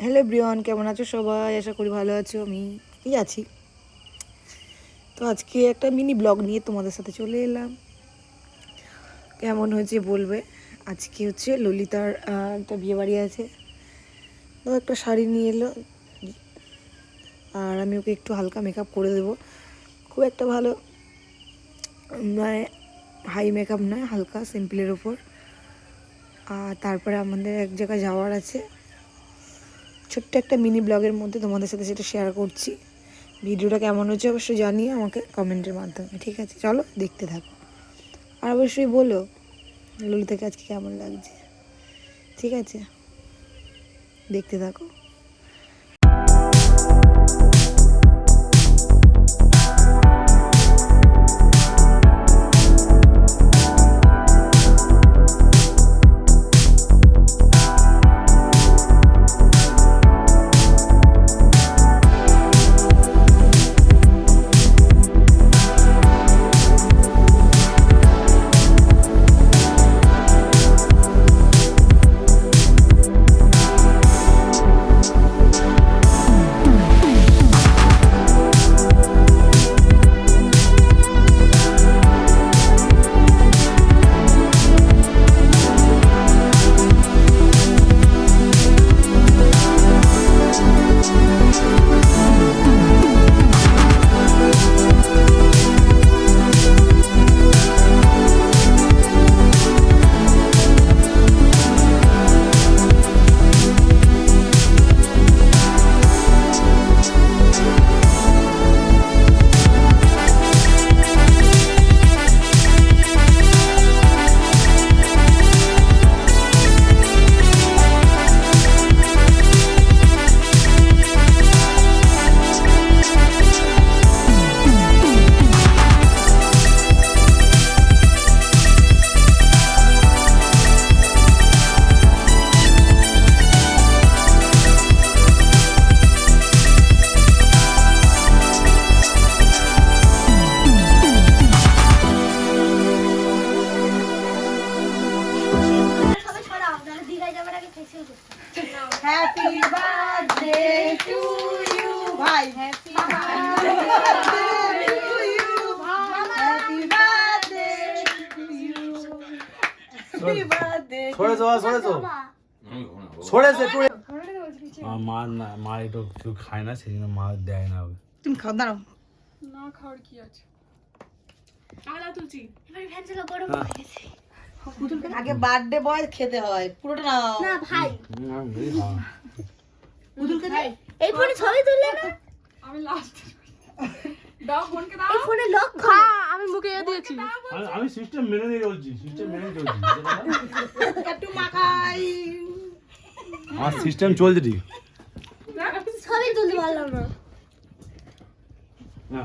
Hello Brian, কেমন আছো সবাই? আশা করি ভালো আছো। আমি আছি। তো আজকে একটা মিনি ব্লগ নিয়ে তোমাদের সাথে চলে এলাম। কেমন হয়েছে বলবে। আজকে হচ্ছে ললিতার একটা বিয়ে বাড়ি আছে, তো একটা শাড়ি নিয়ে এলো, আর আমি ওকে একটু হালকা মেকআপ করে দেবো। খুব একটা ভালো মানে হাই মেকআপ নয়, হালকা সিম্পলের ওপর। আর তারপরে আমাদের এক জায়গায় যাওয়ার আছে, ছোট্ট একটা মিনি ব্লগের মধ্যে তোমাদের সাথে সেটা শেয়ার করছি। ভিডিওটা কেমন হচ্ছে অবশ্যই জানিয়ে আমাকে কমেন্টের মাধ্যমে, ঠিক আছে? চলো দেখতে থাকো, আর অবশ্যই বলো ললিতাকে আজকে কেমন লাগছে। ঠিক আছে, দেখতে থাকো। হ্যাপি বার্থডে টু ইউ ভাই, হ্যাপি বার্থডে টু ইউ ভাই, happy birthday to you, happy birthday. মা একটু কেউ খায় না, সেই জন্য মা দেয় না। তুমি খাও, দাঁড়াও। না খাওয়ার কি আছে? আলা তুলছি। এবারে ফ্যান চালা গরম হয়ে গেছে। আগে বার্থডে বয় খেতে হয়, পুরোটা নাও। না ভাই, পুতুলকে দে। এই ফোনে ছবি তুললে না? আমি লাস্ট দাও বোনকে দাও। এই ফোনে লক খা, আমি মুখে দিয়েছি। আমি সিস্টেম মেনে নিয়ে চলছি, একটু মাখাই। আমার সিস্টেম চলছে ঠিক। ছবি তুলতে পারলাম না। না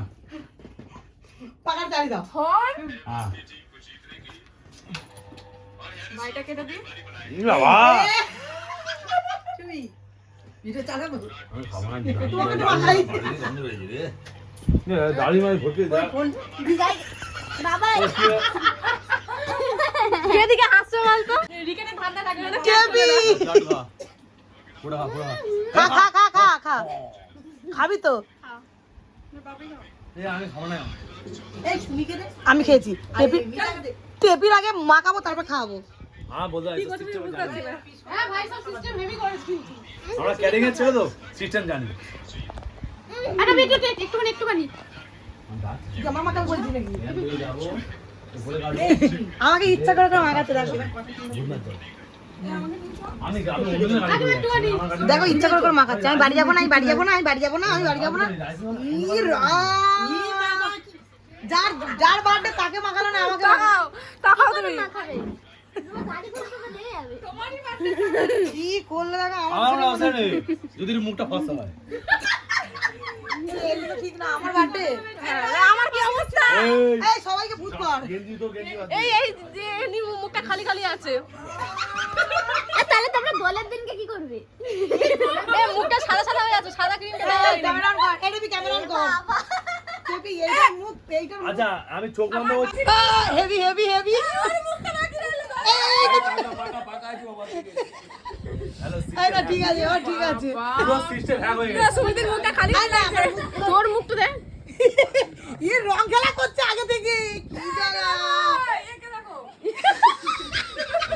পাকার চালি দাও। ফোন হ্যাঁ ভাইটা কেটে দিই। বাবা তুমি ভিডিও চালাবো। আমি খাবো না। তোমাকে তো মাখাই। দাড়ি মারি ভর্তি দেখ। দিদাই বাবা এদিকে হাসছো বলতো। রিকেনে ঠান্ডা লাগবে না। কেবি পুরা পুরা খা খা খা খা খা, খাবি তো? এই আমি খাবো না। এই সুমিকে দে। আমি খেয়েছি। টেপির আগে মাখাবো, তারপর খাওয়াবো। হ্যাঁ বলতে সিস্টেম জানি। হ্যাঁ ভাই সব সিস্টেম হেভি করেছ কিন্তু। আমরা ক্যারিং এর ছিল তো সিস্টেম জানি। আরে বেটা একটুখানি। জামা মাখা বলছি নাকি? যাবো বলে গাড়ি আমাকে ইচ্ছা করে করে মাখাতে দেখো। আমি অন্যদের গাড়ি করে যাচ্ছি। দেখো ইচ্ছা করে করে মাখাচ্ছে। আমি বাড়ি যাবো না, আমি বাড়ি যাবো না, আমি বাড়ি যাবো না, আমি বাড়ি যাবো না। ই রাম। যার যার বার্থডে তাকে মাখালো না, আমাকে মাখাও। তাকাও তুমি। খাবে তোমার গাড়ি করে তোকে দিয়ে যাবে। তোমারই বার্থডে। কি করলে দেখো আমার আমার অবস্থা নেই যদি মুখটা ফসা হয়। এই তো ঠিক না, আমার বার্থডে। আমার কি অবস্থা? এই সবাইকে ভূত কর। গেঞ্জি তো গেঞ্জি বাদ এই যে মুখটা খালি আছে। তাহলে তোমরা দোলের দিনকে কি করবে? এই মুখটা সাদা হয়ে আছে, সাদা ক্রিম ক্যামেরা অন কর, এডিবি ক্যামেরা অন কর। তুই এইটা মুখ এইটা আচ্ছা আমি চোখ বন্ধ করছি। Heavy heavy heavy. পাকা পাকা আছে বাবা থেকে। হ্যালো এই না ঠিক আছে ও ঠিক আছে পুরো সিস্টেম হ্যাক হয়ে গেছে সুমিতের মুখটা খালি তোর মুখ তো দে ইয়ে রং খেলা করছে আগে থেকে কি জানা একে দেখো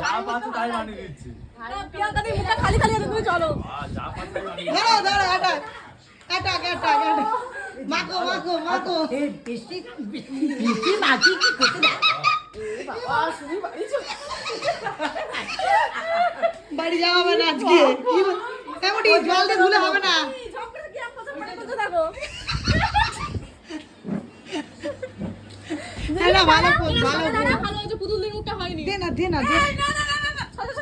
যা পাচ্ছ তাই বানিয়ে দিচ্ছি প্রিয়াঙ্কা দি মুখটা খালি খালি আছে তুমি চলো যা পাচ্ছ তাই বানিয়ে ধরো ধরো এটা মাখো বাড়ি যাওয়া হবে না আজকে এমনটি জল দিয়ে ধুলে হবে না ঝপড়ে কি আপসা পড়ে বলতে থাকো এটা ভালো ভালো ভালো হয়েছে পুতুলের মুখটা হয়নি দে না না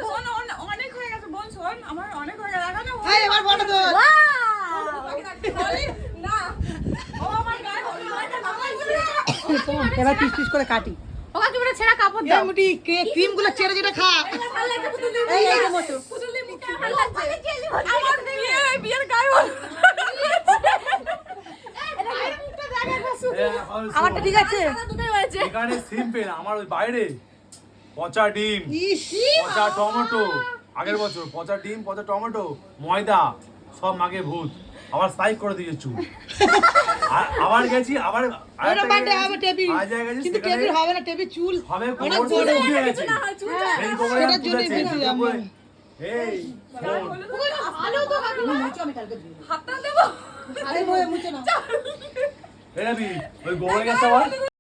শোন অনেক হয়ে গেছে বোন শোন আমার অনেক হয়ে গেছে না এই এবার ফটো তো না ও আমার গায়ে এবার পিস করে কাটি ওকে কি করে ছেঁড়া কাপড় এই মুটি ক্রিম গুলো ছেড়ে যেটা খা ভালো লাগছে পুতুলের মুখটা ভালো লাগছে আমার বিয়ের গায়ে আমারটা ঠিক আছে দুটোই হয়েছে এখানে সিম্পল আমার ওই বাইরে পচা ডিম ইস পচা টমেটো আগের বছর পচা ডিম পচা টমেটো ময়দা সব মাগে ভূত আবার স্ট্রাইক করে দিয়েছে চুল আবার গেছি আবার ওটা বাড়তে হবে টেবিল আজ গেছি কিন্তু সেখানে টেবিল হবে না টেবিল চুল হবে অনেক কোমর বড় উঠে গেছে চুলটা এই কোমরে সেটার জন্যই তুলেছে বলছি আমি। এই শোন, ভালো তো হাতটা দেবো আরে মুছে না এই রবি, ওই গোবর গ্যাসটা আবার